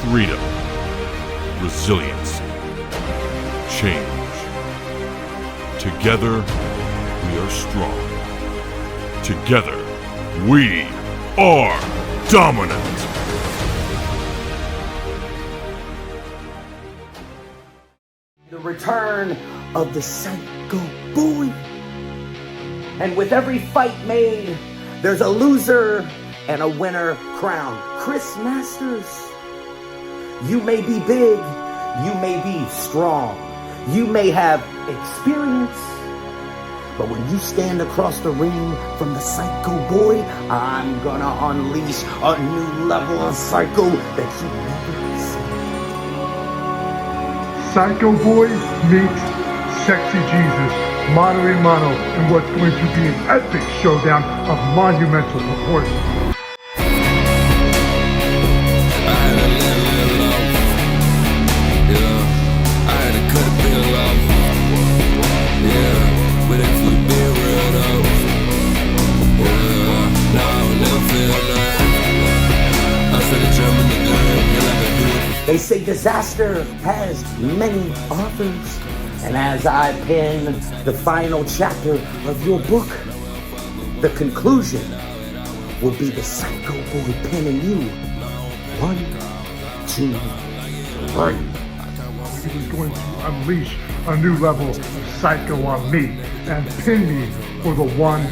freedom, resilience, change. Together, we are strong. Together, we are dominant. The return of the Psycho Boy. And with every fight made, there's a loser and a winner crowned. Chris Masters, you may be big, you may be strong, you may have experience, but when you stand across the ring from the Psycho Boy, I'm gonna unleash a new level of psycho that you never seen. Psycho Boy meets Sexy Jesus, mano a mano, in what's going to be an epic showdown of monumental proportions. They say disaster has many authors, and as I pen the final chapter of your book, the conclusion will be the Psycho Boy penning you. 1, 2, 3. He was going to unleash a new level of psycho on me and pin me for the 1,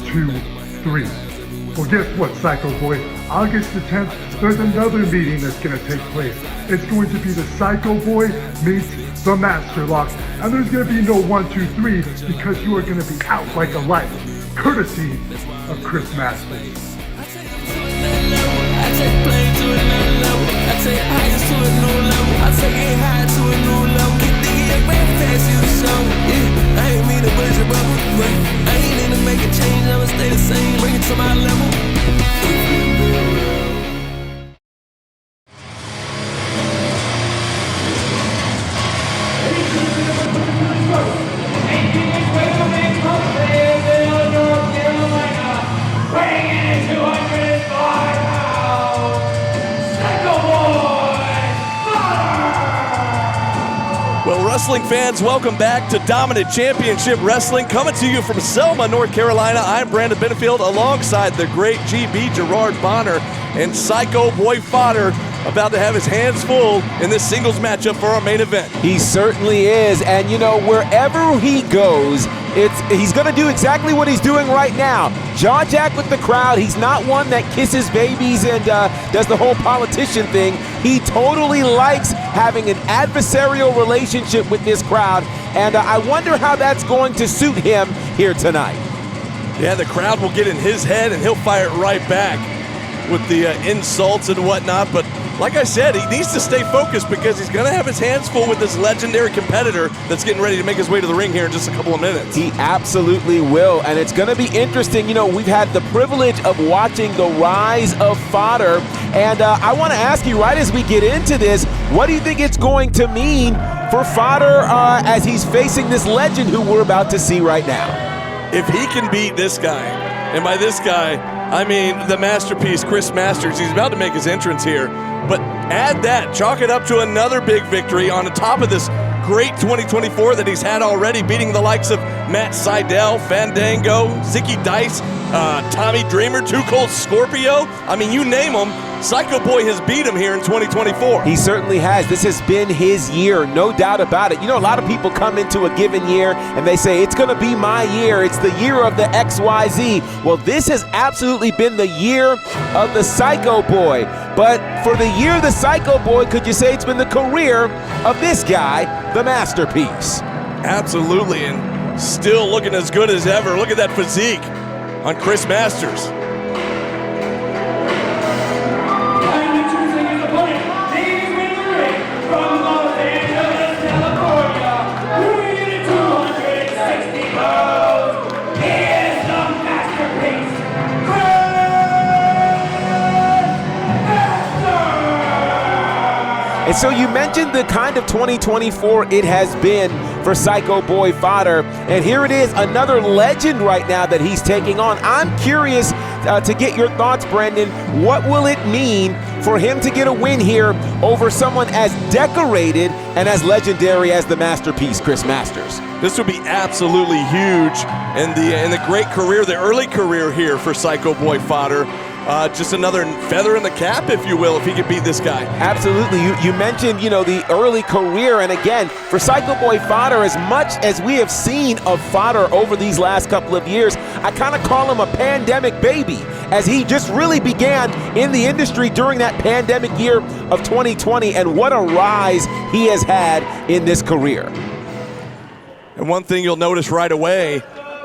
2, 3. Well, guess what, Psycho Boy? August the 10th, there's another meeting that's going to take place. It's going to be the Psycho Boy meets the Master Lock. And there's going to be no 1, 2, 3 because you are going to be out like a light, courtesy of Chris Masters. I take plane to another level. I take highest to a new level. I take it high to a new level. Keep thinking it way past you, so yeah. I ain't mean to burst your bubble, but I ain't in to make a change. I'ma stay the same, bring it to my level. Wrestling fans, welcome back to Dominant Championship Wrestling, coming to you from Selma, North Carolina. I'm Brandon Benefield, alongside the great GB Gerard Bonner and Psycho Boy Fodder, about to have his hands full in this singles matchup for our main event. He certainly is, and you know, wherever he goes, he's going to do exactly what he's doing right now. Jaw jack with the crowd. He's not one that kisses babies and does the whole politician thing. He totally likes having an adversarial relationship with this crowd, and I wonder how that's going to suit him here tonight. Yeah, the crowd will get in his head, and he'll fire it right back with the insults and whatnot. But like I said, he needs to stay focused because he's going to have his hands full with this legendary competitor that's getting ready to make his way to the ring here in just a couple of minutes. He absolutely will, and it's going to be interesting. You know, we've had the privilege of watching the rise of Fodder, and I want to ask you right as we get into this, what do you think it's going to mean for Fodder as he's facing this legend who we're about to see right now? If he can beat this guy, and by this guy, I mean the masterpiece, Chris Masters, he's about to make his entrance here. But add that, chalk it up to another big victory on the top of this great 2024 that he's had already, beating the likes of Matt Sydal, Fandango, Zicky Dice, Tommy Dreamer, Too Cold Scorpio. I mean, you name them, Psycho Boy has beat him here in 2024. He certainly has. This has been his year, no doubt about it. You know, a lot of people come into a given year and they say, it's going to be my year. It's the year of the XYZ. Well, this has absolutely been the year of the Psycho Boy. But for the year of the Psycho Boy, could you say it's been the career of this guy, the masterpiece? Absolutely, and still looking as good as ever. Look at that physique on Chris Masters. And so you mentioned the kind of 2024 it has been for Psycho Boy Fodder, and here it is, another legend right now that he's taking on. I'm curious to get your thoughts, Brendan. What will it mean for him to get a win here over someone as decorated and as legendary as the masterpiece, Chris Masters? This would be absolutely huge in the great career, the early career here for Psycho Boy Fodder. Just another feather in the cap, if you will, if he could beat this guy. Absolutely. You mentioned, the early career, and again, for Psycho Boy Fodder, as much as we have seen of Fodder over these last couple of years, I kind of call him a pandemic baby, as he just really began in the industry during that pandemic year of 2020, and what a rise he has had in this career. And one thing you'll notice right away,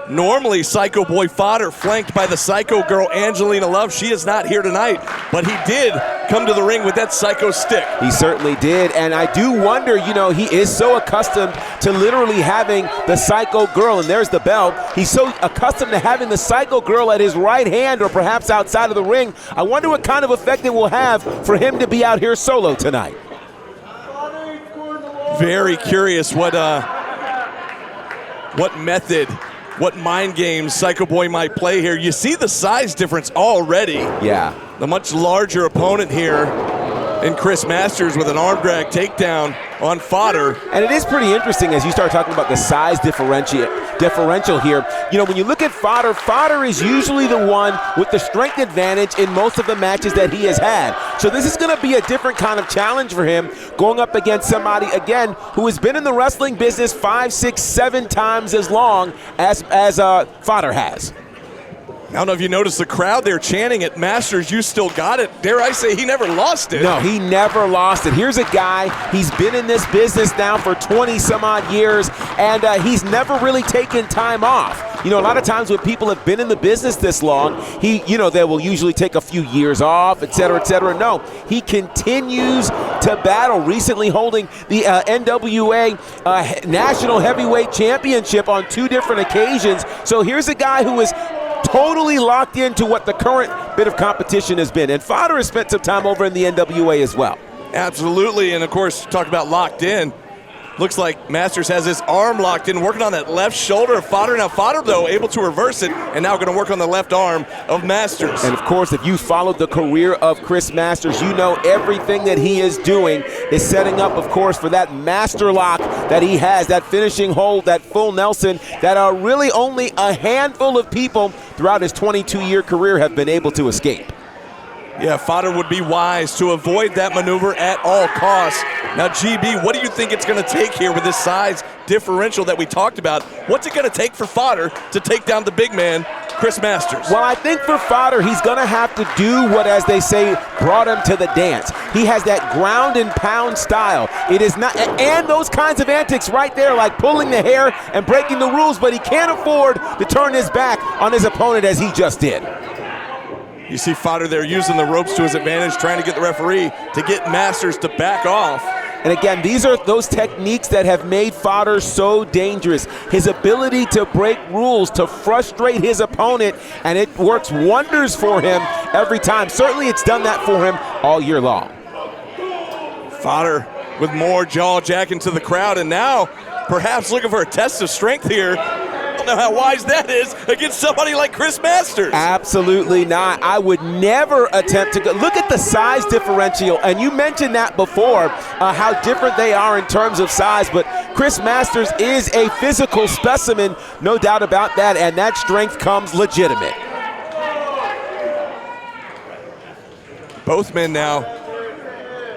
normally Psycho Boy Fodder flanked by the Psycho Girl Angelina Love. She is not here tonight, but he did come to the ring with that Psycho stick. He certainly did, and I do wonder, he is so accustomed to literally having the Psycho Girl, and there's the bell. He's so accustomed to having the Psycho Girl at his right hand or perhaps outside of the ring. I wonder what kind of effect it will have for him to be out here solo tonight. Very curious what method, what mind games Psycho Boy might play here. You see the size difference already. Yeah. The much larger opponent here in Chris Masters with an arm drag takedown on Fodder. And it is pretty interesting as you start talking about the size differential here. When you look at Fodder, Fodder is usually the one with the strength advantage in most of the matches that he has had. So this is going to be a different kind of challenge for him, going up against somebody, again, who has been in the wrestling business 5, 6, 7 times as long as Fodder has. I don't know if you noticed the crowd there chanting at Masters, you still got it. Dare I say he never lost it. No, he never lost it. Here's a guy, he's been in this business now for 20 some odd years, and he's never really taken time off. A lot of times when people have been in the business this long, they will usually take a few years off, et cetera, et cetera. No, he continues to battle, recently holding the NWA National Heavyweight Championship on 2 different occasions. So here's a guy who is totally locked into what the current bit of competition has been. And Fodder has spent some time over in the NWA as well. Absolutely, and of course, talk about locked in. Looks like Masters has his arm locked in, working on that left shoulder of Fodder. Now Fodder, though, able to reverse it, and now going to work on the left arm of Masters. And of course, if you followed the career of Chris Masters, you know everything that he is doing is setting up, of course, for that master lock that he has, that finishing hold, that full Nelson, that are really only a handful of people throughout his 22-year career have been able to escape. Yeah, Fodder would be wise to avoid that maneuver at all costs. Now, GB, what do you think it's going to take here with this size differential that we talked about? What's it going to take for Fodder to take down the big man, Chris Masters? Well, I think for Fodder, he's going to have to do what, as they say, brought him to the dance. He has that ground and pound style. It is not, and those kinds of antics right there, like pulling the hair and breaking the rules, but he can't afford to turn his back on his opponent as he just did. You see Fodder there using the ropes to his advantage, trying to get the referee to get Masters to back off. And again, these are those techniques that have made Fodder so dangerous. His ability to break rules, to frustrate his opponent, and it works wonders for him every time. Certainly it's done that for him all year long. Fodder with more jaw jacking to the crowd, and now perhaps looking for a test of strength here. I don't know how wise that is against somebody like Chris Masters. Absolutely not. I would never attempt to go. Look at the size differential, and you mentioned that before, how different they are in terms of size, but Chris Masters is a physical specimen, no doubt about that, and that strength comes legitimate. Both men now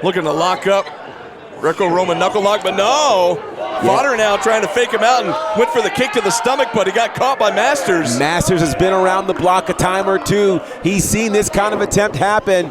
looking to lock up. Greco-Roman knuckle lock, but no. Fodder now trying to fake him out and went for the kick to the stomach, but he got caught by Masters. Masters has been around the block a time or two. He's seen this kind of attempt happen.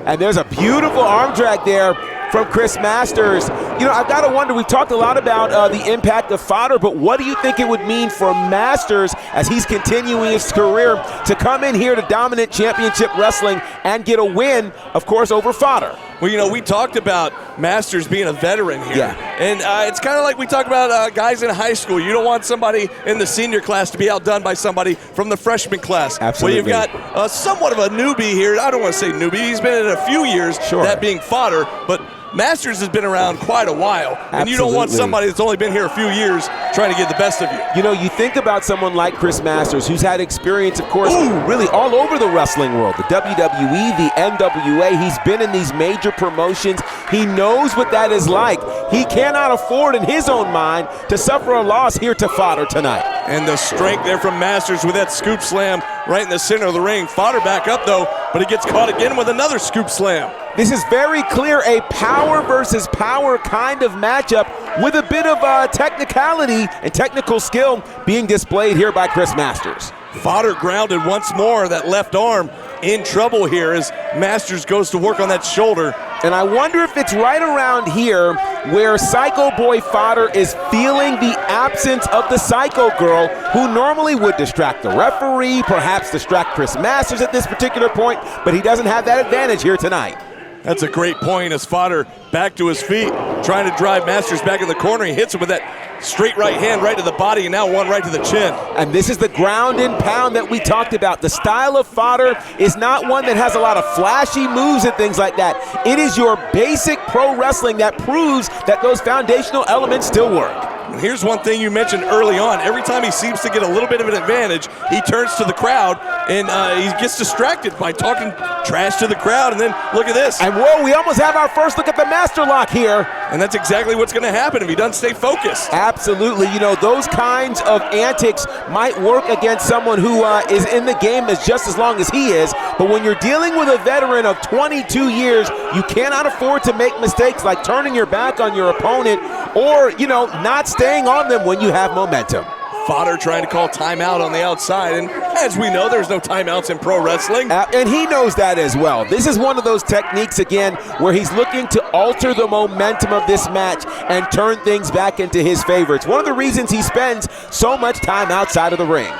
And there's a beautiful arm drag there from Chris Masters. I've got to wonder, we've talked a lot about the impact of Fodder, but what do you think it would mean for Masters as he's continuing his career to come in here to Dominant Championship Wrestling and get a win, of course, over Fodder? Well, we talked about Masters being a veteran here. Yeah. And it's kind of like we talk about guys in high school. You don't want somebody in the senior class to be outdone by somebody from the freshman class. Absolutely. Well, you've got somewhat of a newbie here. I don't want to say newbie. He's been in it a few years, sure, that being Fodder. But Masters has been around quite a while, and you don't want somebody that's only been here a few years trying to get the best of you. You know, you think about someone like Chris Masters, who's had experience, of course, really all over the wrestling world, the WWE, the NWA. He's been in these major promotions. He knows what that is like. He cannot afford, in his own mind, to suffer a loss here to Fodder tonight. And the strength there from Masters with that scoop slam right in the center of the ring. Fodder back up, though, but he gets caught again with another scoop slam. This is very clear a power versus power kind of matchup with a bit of technicality and technical skill being displayed here by Chris Masters. Fodder grounded once more, that left arm in trouble here as Masters goes to work on that shoulder. And I wonder if it's right around here where Psycho Boy Fodder is feeling the absence of the Psycho Girl, who normally would distract the referee, perhaps distract Chris Masters at this particular point, but he doesn't have that advantage here tonight. That's a great point as Fodder back to his feet, trying to drive Masters back in the corner. He hits him with that straight right hand right to the body, and now one right to the chin. And this is the ground and pound that we talked about. The style of Fodder is not one that has a lot of flashy moves and things like that. It is your basic pro wrestling that proves that those foundational elements still work. And here's one thing you mentioned early on. Every time he seems to get a little bit of an advantage, he turns to the crowd and he gets distracted by talking trash to the crowd. And then look at this. And whoa, we almost have our first look at the master lock here. And that's exactly what's going to happen if he doesn't stay focused. Absolutely. You know, those kinds of antics might work against someone who is in the game as just as long as he is. But when you're dealing with a veteran of 22 years, you cannot afford to make mistakes like turning your back on your opponent or, you know, not staying on them when you have momentum. Fodder trying to call timeout on the outside, and as we know, there's no timeouts in pro wrestling. And he knows that as well. This is one of those techniques, again, where he's looking to alter the momentum of this match and turn things back into his favor. It's one of the reasons he spends so much time outside of the ring.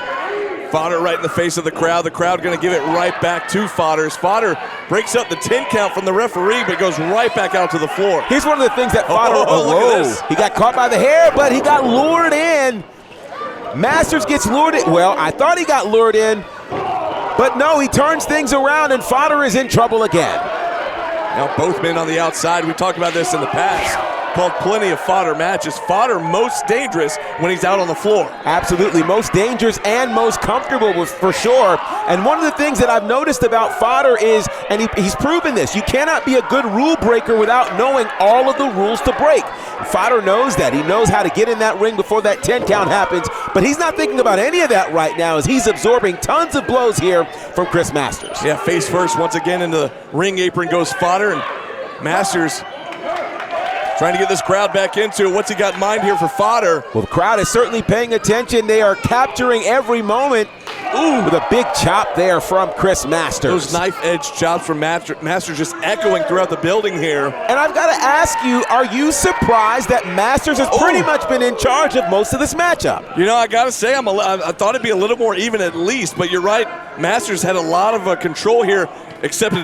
Fodder right in the face of the crowd going to give it right back to Fodder. Fodder breaks up the 10 count from the referee, but goes right back out to the floor. Here's one of the things that Fodder, look at this. He got caught by the hair, but he got lured in. Masters gets lured in. Well, I thought he got lured in, but no, he turns things around and Fodder is in trouble again. Now both men on the outside. We talked about this in the past. Called plenty of Fodder matches. Fodder most dangerous when he's out on the floor. Absolutely, most dangerous and most comfortable for sure. And one of the things that I've noticed about Fodder is, and he's proven this, you cannot be a good rule breaker without knowing all of the rules to break. Fodder knows that. He knows how to get in that ring before that 10 count happens, but he's not thinking about any of that right now as he's absorbing tons of blows here from Chris Masters. Yeah, face first once again into the ring apron goes Fodder, and Masters trying to get this crowd back into it. What's he got in mind here for Fodder? Well, the crowd is certainly paying attention. They are capturing every moment. Ooh, with a big chop there from Chris Masters. Those knife-edge chops from Masters just echoing throughout the building here. And I've got to ask you, are you surprised that Masters has pretty much been in charge of most of this matchup? You know, I got to say, I thought it'd be a little more even at least, but you're right. Masters had a lot of control here, except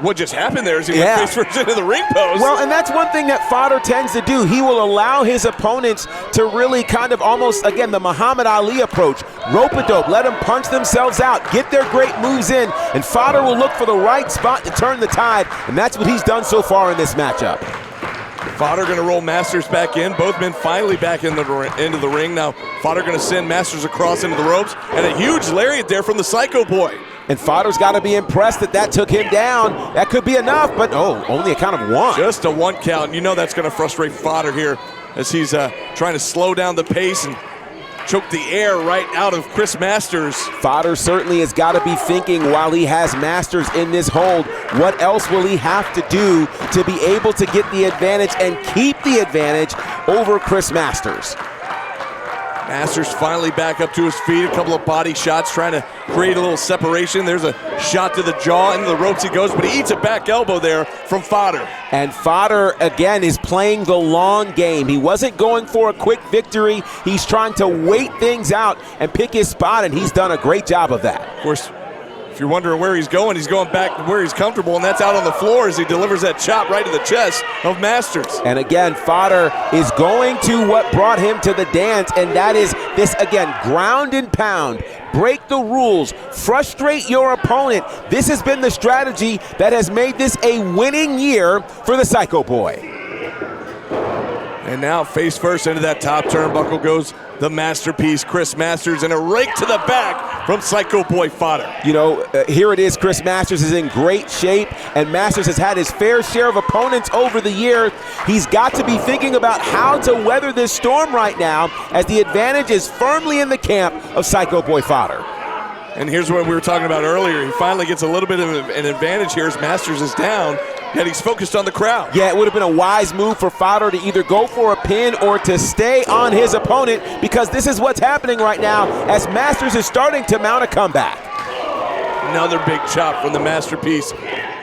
what just happened there is he went face first into the ring post. Well, and that's one thing that Fodder tends to do. He will allow his opponents to really kind of almost, again, the Muhammad Ali approach. Rope-a-dope, let them punch themselves out, get their great moves in, and Fodder will look for the right spot to turn the tide, and that's what he's done so far in this matchup. Fodder going to roll Masters back in. Both men finally back into the ring. Now Fodder going to send Masters across into the ropes, and a huge lariat there from the Psycho Boy. And Fodder's got to be impressed that took him down. That could be enough, but only a count of one. Just a 1 count, and you know that's going to frustrate Fodder here as he's trying to slow down the pace and choke the air right out of Chris Masters. Fodder certainly has got to be thinking while he has Masters in this hold, what else will he have to do to be able to get the advantage and keep the advantage over Chris Masters? Masters finally back up to his feet, a couple of body shots trying to create a little separation. There's a shot to the jaw, into the ropes he goes, but he eats a back elbow there from Fodder. And Fodder, again, is playing the long game. He wasn't going for a quick victory. He's trying to wait things out and pick his spot, and he's done a great job of that. Of course, you're wondering where he's going back to where he's comfortable, and that's out on the floor as he delivers that chop right to the chest of Masters. And again, Fodder is going to what brought him to the dance, and that is this, again, ground and pound. Break the rules, frustrate your opponent. This has been the strategy that has made this a winning year for the Psycho Boy. And now face first into that top turnbuckle goes the masterpiece, Chris Masters, and a rake to the back from Psycho Boy Fodder. You know, here it is. Chris Masters is in great shape, and Masters has had his fair share of opponents over the year. He's got to be thinking about how to weather this storm right now, as the advantage is firmly in the camp of Psycho Boy Fodder. And here's what we were talking about earlier. He finally gets a little bit of an advantage here as Masters is down, yet he's focused on the crowd. Yeah, it would have been a wise move for Fodder to either go for a pin or to stay on his opponent, because this is what's happening right now as Masters is starting to mount a comeback. Another big chop from the masterpiece.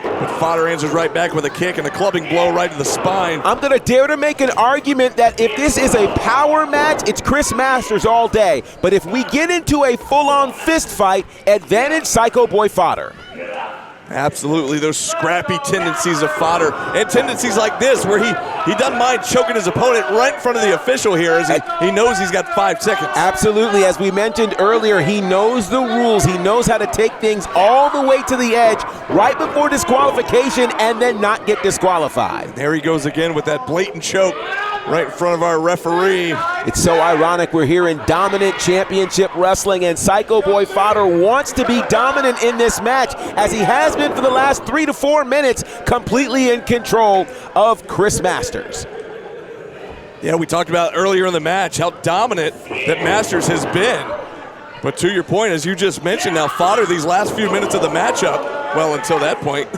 But Fodder answers right back with a kick and a clubbing blow right to the spine. I'm going to dare to make an argument that if this is a power match, it's Chris Masters all day. But if we get into a full-on fist fight, advantage Psycho Boy Fodder. Absolutely, those scrappy tendencies of Fodder, and tendencies like this where he doesn't mind choking his opponent right in front of the official here as he knows he's got 5 seconds. Absolutely, as we mentioned earlier, he knows the rules. He knows how to take things all the way to the edge right before disqualification and then not get disqualified. There he goes again with that blatant choke right in front of our referee. It's so ironic. We're here in dominant championship wrestling, and Psycho Boy Fodder wants to be dominant in this match, as he has been for the last 3 to 4 minutes, completely in control of Chris Masters. Yeah, we talked about earlier in the match how dominant that Masters has been. But to your point, as you just mentioned, now Fodder, these last few minutes of the matchup, well, until that point,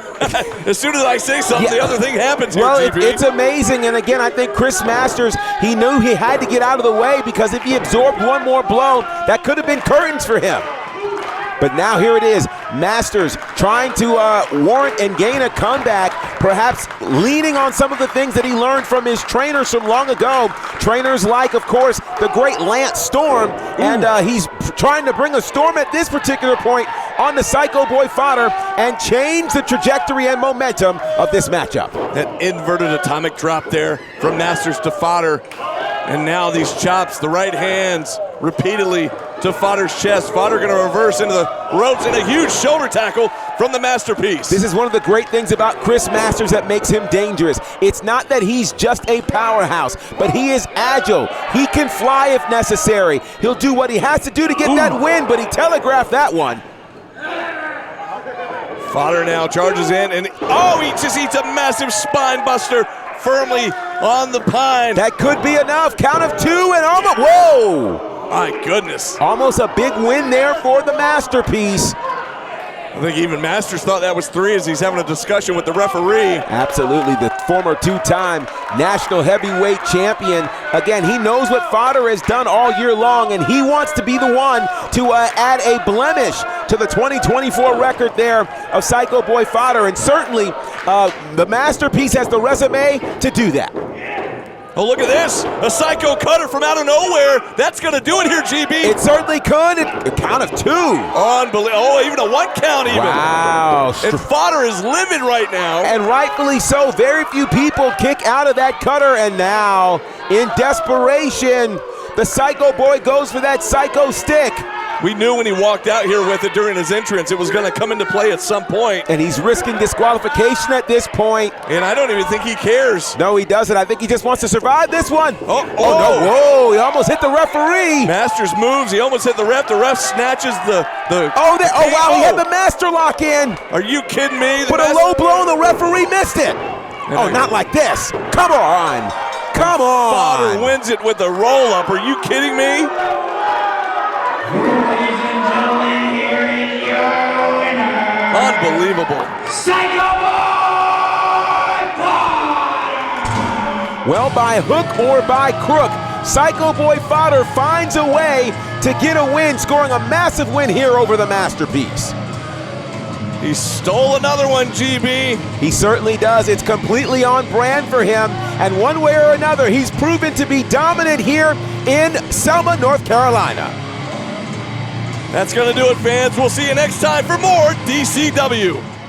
as soon as I say something, the other thing happens here, well, GP. it's amazing, and again, I think Chris Masters, he knew he had to get out of the way, because if he absorbed one more blow, that could have been curtains for him. But now here it is, Masters trying to warrant and gain a comeback, perhaps leaning on some of the things that he learned from his trainers from long ago. Trainers like, of course, the great Lance Storm, and he's trying to bring a storm at this particular point on the Psycho Boy Fodder and change the trajectory and momentum of this matchup. That inverted atomic drop there from Masters to Fodder. And now these chops, the right hands, repeatedly to Fodder's chest. Fodder going to reverse into the ropes and a huge shoulder tackle from the masterpiece. This is one of the great things about Chris Masters that makes him dangerous. It's not that he's just a powerhouse, but he is agile. He can fly if necessary. He'll do what he has to do to get that win, but he telegraphed that one. Fodder now charges in, and he just eats a massive spine buster firmly on the pine. That could be enough. Count of 2 and almost, whoa! My goodness. Almost a big win there for the masterpiece. I think even Masters thought that was 3 as he's having a discussion with the referee. Absolutely, the former 2-time national heavyweight champion. Again, he knows what Fodder has done all year long, and he wants to be the one to add a blemish to the 2024 record there of Psycho Boy Fodder, and certainly the masterpiece has the resume to do that. Oh, look at this. A Psycho Cutter from out of nowhere. That's going to do it here, GB. It certainly could. A count of 2. Unbelievable. Oh, even a 1 count even. Wow. And Fodder is livid right now. And rightfully so. Very few people kick out of that cutter. And now, in desperation, the Psycho Boy goes for that Psycho Stick. We knew when he walked out here with it during his entrance, it was going to come into play at some point. And he's risking disqualification at this point. And I don't even think he cares. No, he doesn't. I think he just wants to survive this one. Oh, no. Whoa, he almost hit the referee. Masters moves. He almost hit the ref. The ref snatches the wow, he had the master lock in. Are you kidding me? Put a low blow and the referee missed it. Not like this. Come on. Come on. Fodder wins it with a roll-up. Are you kidding me? Unbelievable. Psycho Boy Fodder! Well, by hook or by crook, Psycho Boy Fodder finds a way to get a win, scoring a massive win here over the masterpiece. He stole another one, GB. He certainly does. It's completely on brand for him. And one way or another, he's proven to be dominant here in Selma, North Carolina. That's going to do it, fans. We'll see you next time for more DCW.